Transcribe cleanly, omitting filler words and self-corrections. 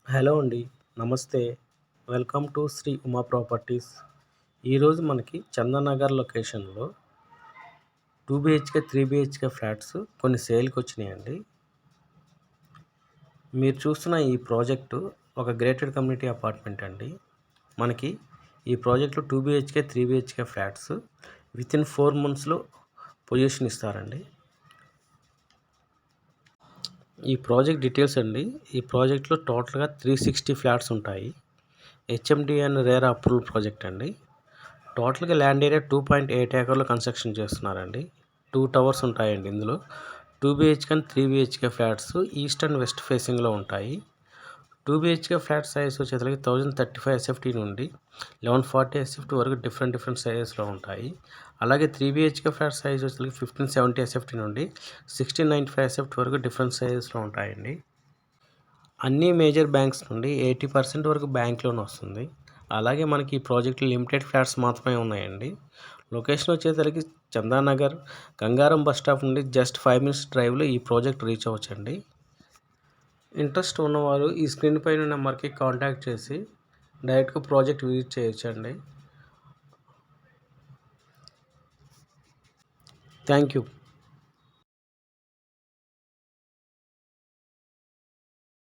Hello అండి. నమస్తే. Welcome to Sri Uma properties. ఈరోజు మనకి చందానగర్ లొకేషన్‌లో 2 బీహెచ్‌కే, 3 బీహెచ్‌కే ఫ్లాట్స్ కొన్ని సేల్‌కొచ్చినాయండి. మీరు చూస్తున్న ఈ ప్రాజెక్టు ఒక గ్రేటెడ్ కమ్యూనిటీ అపార్ట్మెంట్ అండి. మనకి ఈ ప్రాజెక్ట్‌లో 2 బీహెచ్‌కే, 3 బీహెచ్‌కే ఫ్లాట్స్ వితిన్ 4 మంత్స్‌లో పొజిషన్ ఇస్తారండి. ఈ ప్రాజెక్ట్ డీటెయిల్స్ అండి. ఈ ప్రాజెక్ట్‌లో టోటల్‌గా 360 ఫ్లాట్స్ ఉంటాయి. HMD and RERA approval project అండి. టోటల్‌గా ల్యాండ్ ఏరియా 2.8 ఏకర్‌లో కన్‌స్ట్రక్షన్ చేస్తున్నారండి. 2 టవర్స్ ఉంటాయండి ఇందులో. 2 BHK and 3 BHK flats east and west ఫేసింగ్‌లో ఉంటాయి. 2 బీహెచ్‌కే ఫ్లాట్ సైజ్ వచ్చేసరికి 1035 ఎస్ఎఫ్టీ నుండి 1140 ఎస్ఎఫ్టీ వరకు డిఫరెంట్ సైజెస్‌లో ఉంటాయి. అలాగే 3 బీహెచ్‌కే ఫ్లాట్ సైజ్ వచ్చేసరికి 1570 ఎస్ఎఫ్టీ నుండి 1695 ఎస్ఎఫ్టీ వరకు డిఫరెంట్ సైజెస్‌లో ఉంటాయండి. అన్ని మేజర్ బ్యాంక్స్ నుండి 80% వరకు బ్యాంక్ లోన్ వస్తుంది. అలాగే మనకి ఈ ప్రాజెక్టులో లిమిటెడ్ ఫ్లాట్స్ మాత్రమే ఉన్నాయండి. లొకేషన్ వచ్చేసరికి చందానగర్ గంగారం బస్ స్టాప్ నుండి జస్ట్ 5 మినిట్స్ డ్రైవ్లో ఈ ప్రాజెక్ట్ రీచ్ అవ్వచ్చండి. ఇంట్రెస్ట్ ఉన్నవారు ఈ స్క్రీన్ పైన నెంబర్కి కాంటాక్ట్ చేసి డైరెక్ట్గా ప్రాజెక్ట్ విజిట్ చేయొచ్చండి. Thank you.